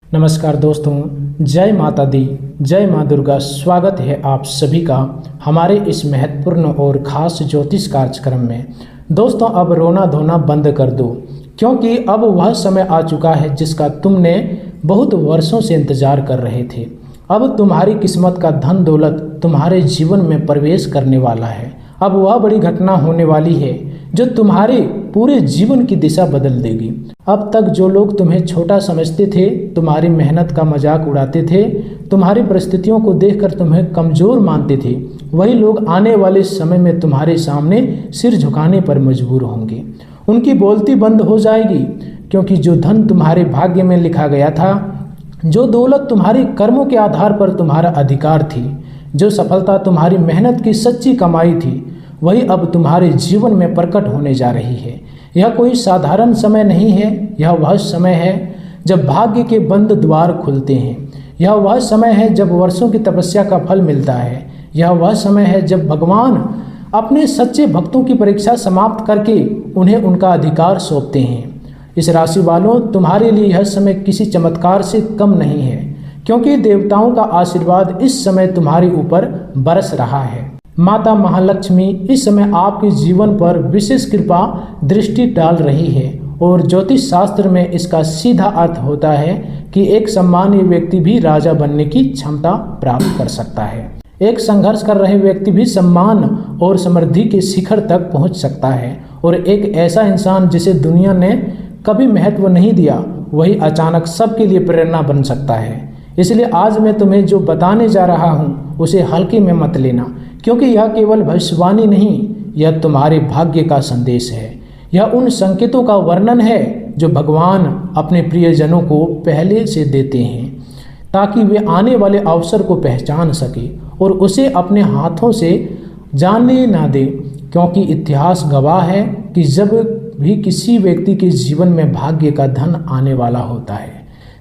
नमस्कार दोस्तों, जय माता दी, जय माँ दुर्गा। स्वागत है आप सभी का हमारे इस महत्वपूर्ण और ख़ास ज्योतिष कार्यक्रम में। दोस्तों, अब रोना धोना बंद कर दो, क्योंकि अब वह समय आ चुका है जिसका तुमने बहुत वर्षों से इंतजार कर रहे थे। अब तुम्हारी किस्मत का धन दौलत तुम्हारे जीवन में प्रवेश करने वाला है। अब वह बड़ी घटना होने वाली है जो तुम्हारे पूरे जीवन की दिशा बदल देगी। अब तक जो लोग तुम्हें छोटा समझते थे, तुम्हारी मेहनत का मजाक उड़ाते थे, तुम्हारी परिस्थितियों को देखकर तुम्हें कमज़ोर मानते थे, वही लोग आने वाले समय में तुम्हारे सामने सिर झुकाने पर मजबूर होंगे। उनकी बोलती बंद हो जाएगी, क्योंकि जो धन तुम्हारे भाग्य में लिखा गया था, जो दौलत तुम्हारे कर्मों के आधार पर तुम्हारा अधिकार थी, जो सफलता तुम्हारी मेहनत की सच्ची कमाई थी, वही अब तुम्हारे जीवन में प्रकट होने जा रही है। यह कोई साधारण समय नहीं है, यह वह समय है जब भाग्य के बंद द्वार खुलते हैं। यह वह समय है जब वर्षों की तपस्या का फल मिलता है। यह वह समय है जब भगवान अपने सच्चे भक्तों की परीक्षा समाप्त करके उन्हें उनका अधिकार सौंपते हैं। इस राशि वालों, तुम्हारे लिए यह समय किसी चमत्कार से कम नहीं है, क्योंकि देवताओं का आशीर्वाद इस समय तुम्हारे ऊपर बरस रहा है। माता महालक्ष्मी इस समय आपके जीवन पर विशेष कृपा दृष्टि डाल रही है, और ज्योतिष शास्त्र में इसका सीधा अर्थ होता है कि एक सामान्य व्यक्ति भी राजा बनने की क्षमता प्राप्त कर सकता है। एक संघर्ष कर रहे व्यक्ति भी सम्मान और समृद्धि के शिखर तक पहुंच सकता है, और एक ऐसा इंसान जिसे दुनिया ने कभी महत्व नहीं दिया, वही अचानक सबके लिए प्रेरणा बन सकता है। इसलिए आज मैं तुम्हें जो बताने जा रहा हूँ उसे हल्के में मत लेना, क्योंकि यह केवल भविष्यवाणी नहीं, यह तुम्हारे भाग्य का संदेश है। यह उन संकेतों का वर्णन है जो भगवान अपने प्रियजनों को पहले से देते हैं, ताकि वे आने वाले अवसर को पहचान सके और उसे अपने हाथों से जानने ना दे। क्योंकि इतिहास गवाह है कि जब भी किसी व्यक्ति के जीवन में भाग्य का धन आने वाला होता है,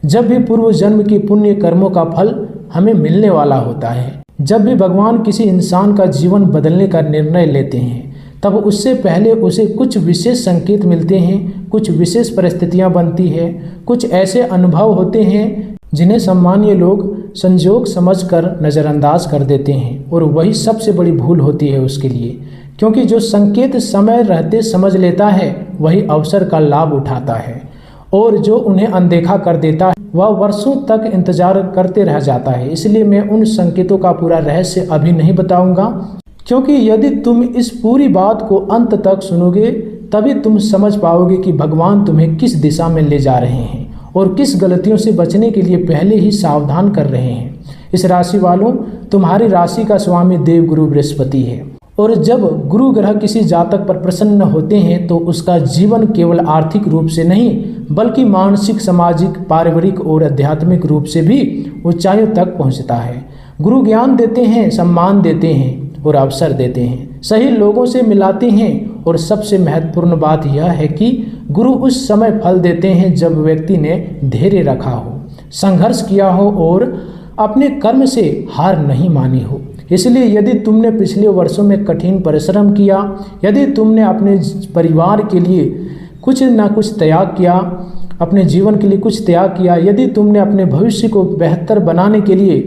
जब भी पूर्व जन्म के पुण्य कर्मों का फल हमें मिलने वाला होता है, जब भी भगवान किसी इंसान का जीवन बदलने का निर्णय लेते हैं, तब उससे पहले उसे कुछ विशेष संकेत मिलते हैं, कुछ विशेष परिस्थितियां बनती है, कुछ ऐसे अनुभव होते हैं जिन्हें सामान्य लोग संजोग समझकर नज़रअंदाज कर देते हैं, और वही सबसे बड़ी भूल होती है उसके लिए। क्योंकि जो संकेत समय रहते समझ लेता है, वही अवसर का लाभ उठाता है, और जो उन्हें अनदेखा कर देता है वह वर्षों तक इंतजार करते रह जाता है। इसलिए मैं उन संकेतों का पूरा रहस्य अभी नहीं बताऊंगा, क्योंकि यदि तुम इस पूरी बात को अंत तक सुनोगे, तभी तुम समझ पाओगे कि भगवान तुम्हें किस दिशा में ले जा रहे हैं और किस गलतियों से बचने के लिए पहले ही सावधान कर रहे हैं। इस राशि वालों, तुम्हारी राशि का स्वामी देवगुरु बृहस्पति है, और जब गुरु ग्रह किसी जातक पर प्रसन्न होते हैं तो उसका जीवन केवल आर्थिक रूप से नहीं, बल्कि मानसिक, सामाजिक, पारिवारिक और आध्यात्मिक रूप से भी ऊंचाइयों तक पहुंचता है। गुरु ज्ञान देते हैं, सम्मान देते हैं और अवसर देते हैं, सही लोगों से मिलाते हैं, और सबसे महत्वपूर्ण बात यह है कि गुरु उस समय फल देते हैं जब व्यक्ति ने धैर्य रखा हो, संघर्ष किया हो और अपने कर्म से हार नहीं मानी हो। इसलिए यदि तुमने पिछले वर्षों में कठिन परिश्रम किया, यदि तुमने अपने परिवार के लिए कुछ ना कुछ त्याग किया, अपने जीवन के लिए कुछ त्याग किया, यदि तुमने अपने भविष्य को बेहतर बनाने के लिए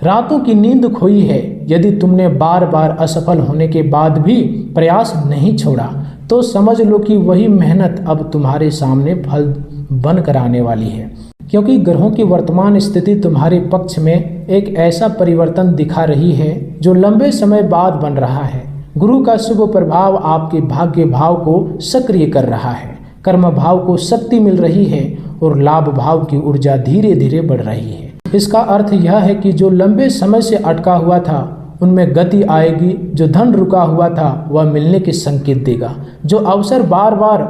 रातों की नींद खोई है, यदि तुमने बार बार असफल होने के बाद भी प्रयास नहीं छोड़ा, तो समझ लो कि वही मेहनत अब तुम्हारे सामने फल बन कर आने वाली है। क्योंकि ग्रहों की वर्तमान स्थिति तुम्हारे पक्ष में एक ऐसा परिवर्तन दिखा रही है जो लंबे समय बाद बन रहा है। गुरु का शुभ प्रभाव आपके भाग्य भाव को सक्रिय कर रहा है, कर्म भाव को शक्ति मिल रही है, और लाभ भाव की ऊर्जा धीरे धीरे बढ़ रही है। इसका अर्थ यह है कि जो लंबे समय से अटका हुआ था उनमें गति आएगी, जो धन रुका हुआ था वह मिलने के संकेत देगा, जो अवसर बार बार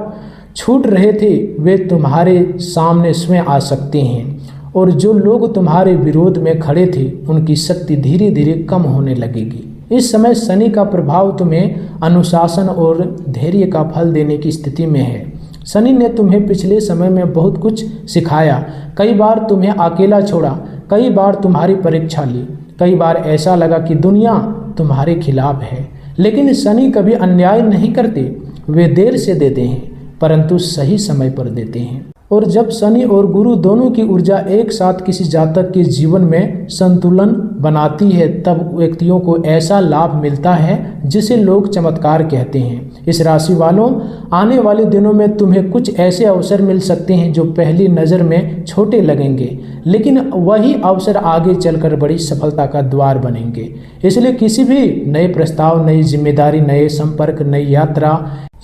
छूट रहे थे वे तुम्हारे सामने स्वयं आ सकते हैं, और जो लोग तुम्हारे विरोध में खड़े थे उनकी शक्ति धीरे धीरे कम होने लगेगी। इस समय शनि का प्रभाव तुम्हें अनुशासन और धैर्य का फल देने की स्थिति में है। शनि ने तुम्हें पिछले समय में बहुत कुछ सिखाया, कई बार तुम्हें अकेला छोड़ा, कई बार तुम्हारी परीक्षा ली, कई बार ऐसा लगा कि दुनिया तुम्हारे खिलाफ है। लेकिन शनि कभी अन्याय नहीं करते, वे देर से देते हैं परंतु सही समय पर देते हैं। और जब शनि और गुरु दोनों की ऊर्जा एक साथ किसी जातक के जीवन में संतुलन बनाती है तब व्यक्तियों को ऐसा लाभ मिलता है जिसे लोग चमत्कार कहते हैं। इस राशि वालों, आने वाले दिनों में तुम्हें कुछ ऐसे अवसर मिल सकते हैं जो पहली नज़र में छोटे लगेंगे, लेकिन वही अवसर आगे चलकर बड़ी सफलता का द्वार बनेंगे। इसलिए किसी भी नए प्रस्ताव, नई जिम्मेदारी, नए संपर्क, नई यात्रा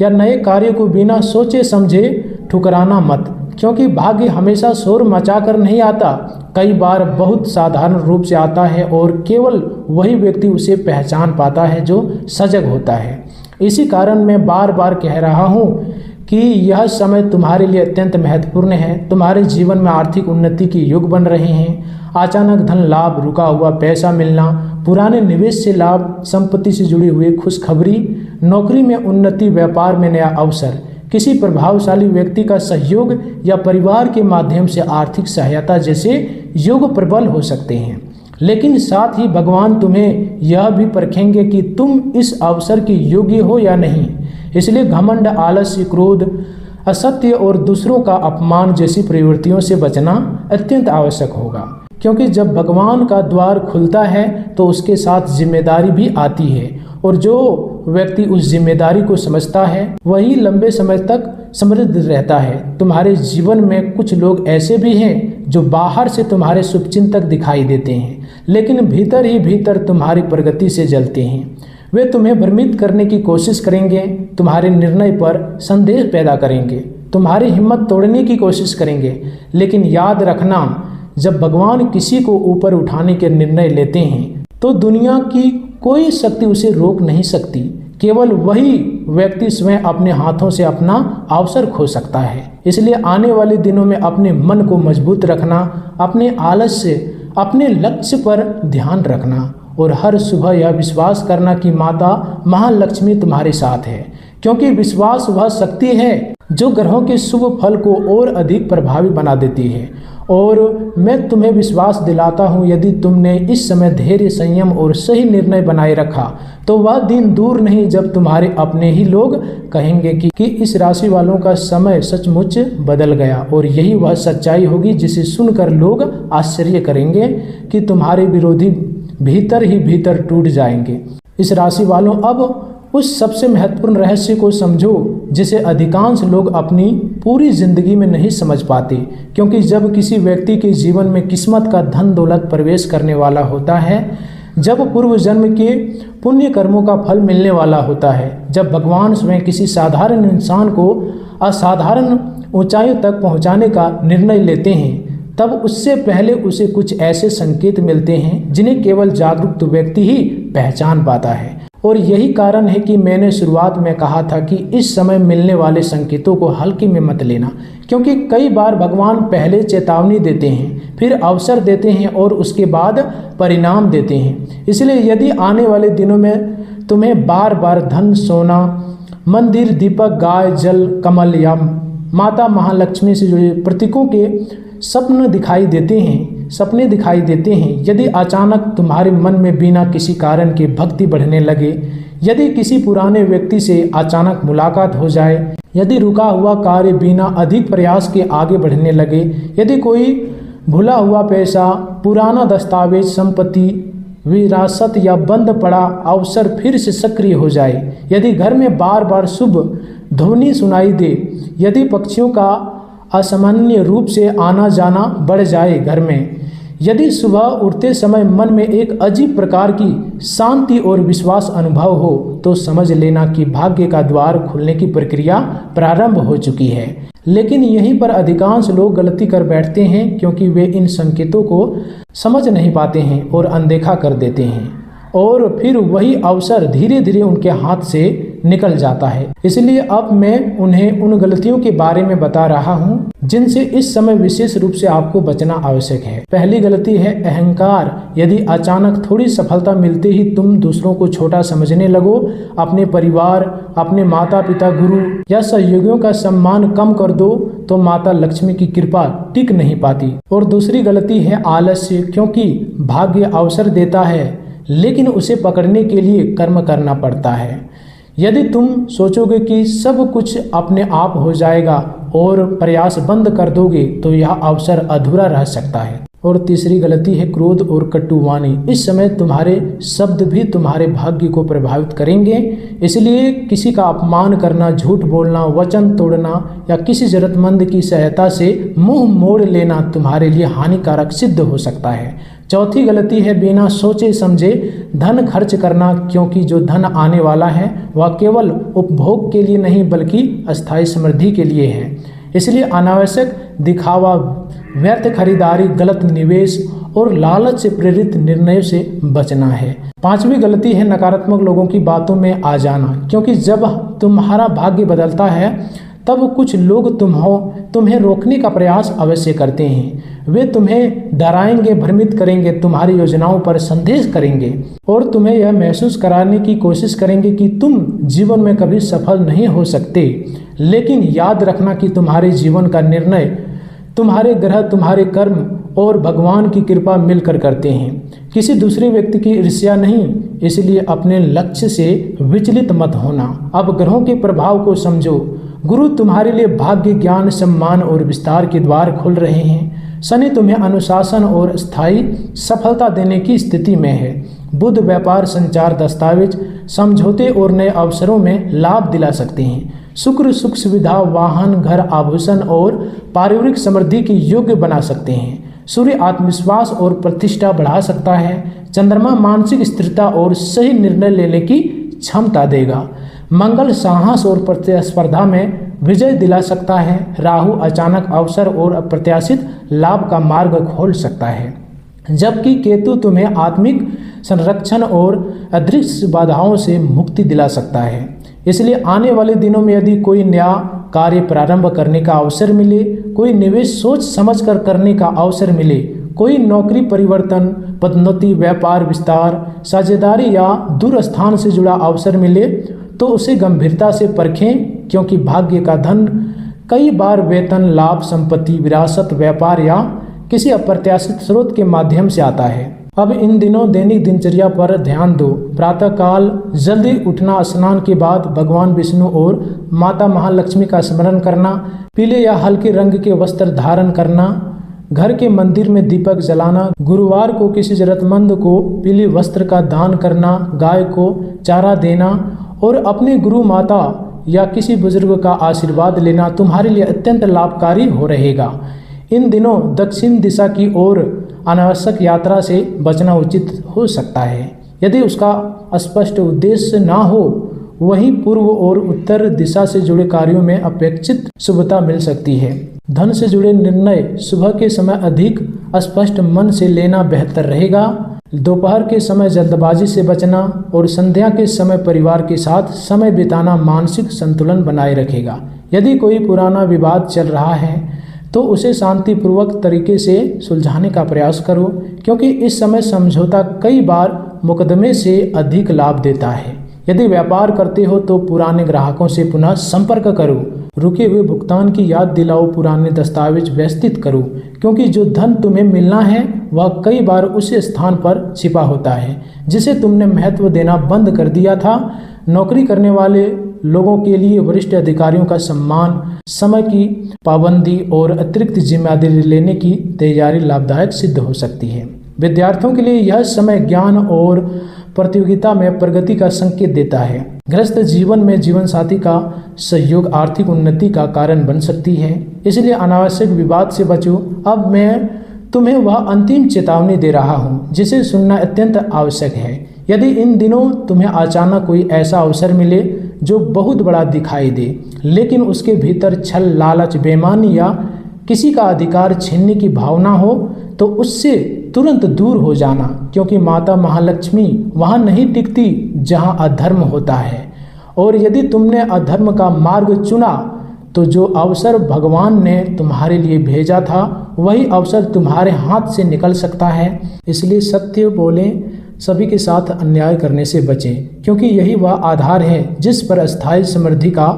या नए कार्य को बिना सोचे समझे ठुकराना मत, क्योंकि भाग्य हमेशा शोर मचाकर नहीं आता, कई बार बहुत साधारण रूप से आता है और केवल वही व्यक्ति उसे पहचान पाता है जो सजग होता है। इसी कारण मैं बार बार कह रहा हूँ कि यह समय तुम्हारे लिए अत्यंत महत्वपूर्ण है। तुम्हारे जीवन में आर्थिक उन्नति के युग बन रहे हैं। अचानक धन लाभ, रुका हुआ पैसा मिलना, पुराने निवेश से लाभ, संपत्ति से जुड़ी हुई खुशखबरी, नौकरी में उन्नति, व्यापार में नया अवसर, किसी प्रभावशाली व्यक्ति का सहयोग या परिवार के माध्यम से आर्थिक सहायता जैसे योग प्रबल हो सकते हैं। लेकिन साथ ही भगवान तुम्हें यह भी परखेंगे कि तुम इस अवसर के योग्य हो या नहीं। इसलिए घमंड, आलस्य, क्रोध, असत्य और दूसरों का अपमान जैसी प्रवृत्तियों से बचना अत्यंत आवश्यक होगा, क्योंकि जब भगवान का द्वार खुलता है तो उसके साथ जिम्मेदारी भी आती है, और जो व्यक्ति उस जिम्मेदारी को समझता है वही लंबे समय तक समृद्ध रहता है। तुम्हारे जीवन में कुछ लोग ऐसे भी हैं जो बाहर से तुम्हारे शुभचिंतक दिखाई देते हैं, लेकिन भीतर ही भीतर तुम्हारी प्रगति से जलते हैं। वे तुम्हें भ्रमित करने की कोशिश करेंगे, तुम्हारे निर्णय पर संदेह पैदा करेंगे, तुम्हारी हिम्मत तोड़ने की कोशिश करेंगे। लेकिन याद रखना, जब भगवान किसी को ऊपर उठाने के निर्णय लेते हैं तो दुनिया की कोई शक्ति उसे रोक नहीं सकती। केवल वही व्यक्ति स्वयं अपने हाथों से अपना अवसर खो सकता है। इसलिए आने वाले दिनों में अपने मन को मजबूत रखना, अपने आलस्य से अपने लक्ष्य पर ध्यान रखना और हर सुबह यह विश्वास करना कि माता महालक्ष्मी तुम्हारे साथ है, क्योंकि विश्वास वह शक्ति है जो ग्रहों के शुभ फल को और अधिक प्रभावी बना देती है। और मैं तुम्हें विश्वास दिलाता हूँ, यदि तुमने इस समय धैर्य, संयम और सही निर्णय बनाए रखा तो वह दिन दूर नहीं जब तुम्हारे अपने ही लोग कहेंगे कि इस राशि वालों का समय सचमुच बदल गया। और यही वह सच्चाई होगी जिसे सुनकर लोग आश्चर्य करेंगे कि तुम्हारे विरोधी भीतर ही भीतर टूट जाएंगे। इस राशि वालों, अब उस सबसे महत्वपूर्ण रहस्य को समझो जिसे अधिकांश लोग अपनी पूरी जिंदगी में नहीं समझ पाते, क्योंकि जब किसी व्यक्ति के जीवन में किस्मत का धन दौलत प्रवेश करने वाला होता है, जब पूर्व जन्म के पुण्य कर्मों का फल मिलने वाला होता है, जब भगवान स्वयं किसी साधारण इंसान को असाधारण ऊंचाइयों तक पहुंचाने का निर्णय लेते हैं, तब उससे पहले उसे कुछ ऐसे संकेत मिलते हैं जिन्हें केवल जागरूक व्यक्ति ही पहचान पाता है। और यही कारण है कि मैंने शुरुआत में कहा था कि इस समय मिलने वाले संकेतों को हल्के में मत लेना, क्योंकि कई बार भगवान पहले चेतावनी देते हैं, फिर अवसर देते हैं और उसके बाद परिणाम देते हैं। इसलिए यदि आने वाले दिनों में तुम्हें बार बार धन, सोना, मंदिर, दीपक, गाय, जल, कमल या माता महालक्ष्मी से जुड़े प्रतीकों के सपने दिखाई देते हैं, यदि अचानक तुम्हारे मन में बिना किसी कारण के भक्ति बढ़ने लगे, यदि किसी पुराने व्यक्ति से अचानक मुलाकात हो जाए, यदि रुका हुआ कार्य बिना अधिक प्रयास के आगे बढ़ने लगे, यदि कोई भूला हुआ पैसा, पुराना दस्तावेज, संपत्ति, विरासत या बंद पड़ा अवसर फिर से सक्रिय हो जाए, यदि घर में बार बार शुभ ध्वनि सुनाई दे, यदि पक्षियों का असामान्य रूप से आना जाना बढ़ जाए घर में, यदि सुबह उठते समय मन में एक अजीब प्रकार की शांति और विश्वास अनुभव हो, तो समझ लेना कि भाग्य का द्वार खुलने की प्रक्रिया प्रारंभ हो चुकी है। लेकिन यहीं पर अधिकांश लोग गलती कर बैठते हैं, क्योंकि वे इन संकेतों को समझ नहीं पाते हैं और अनदेखा कर देते हैं, और फिर वही अवसर धीरे धीरे उनके हाथ से निकल जाता है। इसलिए अब मैं उन्हें उन गलतियों के बारे में बता रहा हूं जिनसे इस समय विशेष रूप से आपको बचना आवश्यक है। पहली गलती है अहंकार। यदि अचानक थोड़ी सफलता मिलते ही तुम दूसरों को छोटा समझने लगो, अपने परिवार, अपने माता पिता, गुरु या सहयोगियों का सम्मान कम कर दो, तो माता लक्ष्मी की कृपा टिक नहीं पाती। और दूसरी गलती है आलस्य, क्योंकि भाग्य अवसर देता है लेकिन उसे पकड़ने के लिए कर्म करना पड़ता है। यदि तुम सोचोगे कि सब कुछ अपने आप हो जाएगा और प्रयास बंद कर दोगे तो यह अवसर अधूरा रह सकता है। और तीसरी गलती है क्रोध और कटु वाणी। इस समय तुम्हारे शब्द भी तुम्हारे भाग्य को प्रभावित करेंगे, इसलिए किसी का अपमान करना, झूठ बोलना, वचन तोड़ना या किसी जरूरतमंद की सहायता से मुंह मोड़ लेना तुम्हारे लिए हानिकारक सिद्ध हो सकता है। चौथी गलती है बिना सोचे समझे धन खर्च करना, क्योंकि जो धन आने वाला है वह केवल उपभोग के लिए नहीं बल्कि अस्थायी समृद्धि के लिए है। इसलिए अनावश्यक दिखावा, व्यर्थ खरीदारी, गलत निवेश और लालच से प्रेरित निर्णयों से बचना है। पांचवी गलती है नकारात्मक लोगों की बातों में आ जाना, क्योंकि जब तुम्हारा भाग्य बदलता है तब कुछ लोग तुम्हें रोकने का प्रयास अवश्य करते हैं। वे तुम्हें डराएंगे, भ्रमित करेंगे, तुम्हारी योजनाओं पर संदेह करेंगे और तुम्हें यह महसूस कराने की कोशिश करेंगे कि तुम जीवन में कभी सफल नहीं हो सकते। लेकिन याद रखना कि तुम्हारे जीवन का निर्णय तुम्हारे ग्रह, तुम्हारे कर्म और भगवान की कृपा मिलकर करते हैं, किसी दूसरे व्यक्ति की ईर्ष्या नहीं। इसलिए अपने लक्ष्य से विचलित मत होना। अब ग्रहों के प्रभाव को समझो। गुरु तुम्हारे लिए भाग्य, ज्ञान, सम्मान और विस्तार के द्वार खोल रहे हैं। शनि तुम्हें अनुशासन और स्थायी सफलता देने की स्थिति में है। बुध व्यापार, संचार, दस्तावेज, समझौते और नए अवसरों में लाभ दिला सकते हैं। शुक्र सुख सुविधा, वाहन, घर, आभूषण और पारिवारिक समृद्धि के योग्य बना सकते हैं। सूर्य आत्मविश्वास और प्रतिष्ठा बढ़ा सकता है। चंद्रमा मानसिक स्थिरता और सही निर्णय लेने की क्षमता देगा। मंगल साहस और प्रतिस्पर्धा में विजय दिला सकता है। राहु अचानक अवसर और अप्रत्याशित लाभ का मार्ग खोल सकता है, जबकि केतु तुम्हें आत्मिक संरक्षण और अदृश्य बाधाओं से मुक्ति दिला सकता है। इसलिए आने वाले दिनों में यदि कोई नया कार्य प्रारंभ करने का अवसर मिले, कोई निवेश सोच समझकर करने का अवसर मिले, कोई नौकरी परिवर्तन, पदोन्नति, व्यापार विस्तार, साझेदारी या दूर स्थान से जुड़ा अवसर मिले तो उसे गंभीरता से परखें, क्योंकि भाग्य का धन कई बार वेतन, लाभ, संपत्ति, विरासत, व्यापार या किसी अप्रत्याशित स्रोत के माध्यम से आता है। अब इन दिनों दैनिक दिनचर्या पर ध्यान दो। प्रातःकाल जल्दी उठना, स्नान के बाद भगवान विष्णु और माता महालक्ष्मी का स्मरण करना, पीले या हल्के रंग के वस्त्र धारण करना, घर के मंदिर में दीपक जलाना, गुरुवार को किसी जरूरतमंद को पीले वस्त्र का दान करना, गाय को चारा देना और अपने गुरु माता या किसी बुजुर्ग का आशीर्वाद लेना तुम्हारे लिए अत्यंत लाभकारी हो रहेगा। इन दिनों दक्षिण दिशा की ओर अनावश्यक यात्रा से बचना उचित हो सकता है। यदि उसका स्पष्ट उद्देश्य ना हो, वहीं पूर्व और उत्तर दिशा से जुड़े कार्यों में अपेक्षित शुभता मिल सकती है। धन से जुड़े निर्णय सुबह के समय अधिक स्पष्ट मन से लेना बेहतर रहेगा। दोपहर के समय जल्दबाजी से बचना और संध्या के समय परिवार के साथ समय बिताना मानसिक संतुलन बनाए रखेगा। यदि कोई पुराना विवाद चल रहा है तो उसे शांतिपूर्वक तरीके से सुलझाने का प्रयास करो, क्योंकि इस समय समझौता कई बार मुकदमे से अधिक लाभ देता है। यदि व्यापार करते हो तो पुराने ग्राहकों से पुनः संपर्क करो। रुके हुए भुगतान की याद दिलाओ, पुराने दस्तावेज व्यवस्थित करो, क्योंकि जो धन तुम्हें मिलना है वह कई बार उस स्थान पर छिपा होता है जिसे तुमने महत्व देना बंद कर दिया था। नौकरी करने वाले लोगों के लिए वरिष्ठ अधिकारियों का सम्मान, समय की पाबंदी और अतिरिक्त जिम्मेदारी लेने की तैयारी लाभदायक सिद्ध हो सकती है। विद्यार्थियों के लिए यह समय ज्ञान और प्रतियोगिता में प्रगति का संकेत देता है। गृहस्थ जीवन में जीवन साथी का सहयोग आर्थिक उन्नति का कारण बन सकती है, इसलिए अनावश्यक विवाद से बचो। अब मैं तुम्हें वह अंतिम चेतावनी दे रहा हूँ जिसे सुनना अत्यंत आवश्यक है। यदि इन दिनों तुम्हें अचानक कोई ऐसा अवसर मिले जो बहुत बड़ा दिखाई दे, लेकिन उसके भीतर छल, लालच, बेईमानी या किसी का अधिकार छीनने की भावना हो, तो उससे तुरंत दूर हो जाना, क्योंकि माता महालक्ष्मी वहाँ नहीं टिकती जहाँ अधर्म होता है। और यदि तुमने अधर्म का मार्ग चुना तो जो अवसर भगवान ने तुम्हारे लिए भेजा था वही अवसर तुम्हारे हाथ से निकल सकता है। इसलिए सत्य बोलें, सभी के साथ अन्याय करने से बचें, क्योंकि यही वह आधार है जिस पर अस्थायी समृद्धि का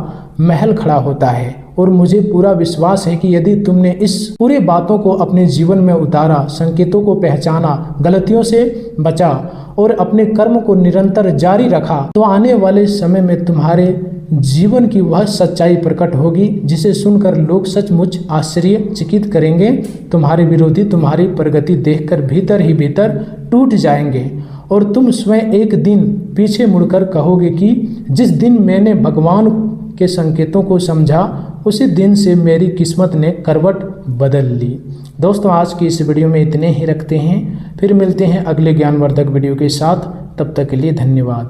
महल खड़ा होता है। और मुझे पूरा विश्वास है कि यदि तुमने इस पूरे बातों को अपने जीवन में उतारा, संकेतों को पहचाना, गलतियों से बचा और अपने कर्म को निरंतर जारी रखा, तो आने वाले समय में तुम्हारे जीवन की वह सच्चाई प्रकट होगी जिसे सुनकर लोग सचमुच आश्चर्यचकित करेंगे। तुम्हारे विरोधी तुम्हारी प्रगति देखकर भीतर ही भीतर टूट जाएंगे और तुम स्वयं एक दिन पीछे मुड़कर कहोगे कि जिस दिन मैंने भगवान के संकेतों को समझा उसी दिन से मेरी किस्मत ने करवट बदल ली। दोस्तों, आज की इस वीडियो में इतने ही रखते हैं, फिर मिलते हैं अगले ज्ञानवर्धक वीडियो के साथ। तब तक के लिए धन्यवाद।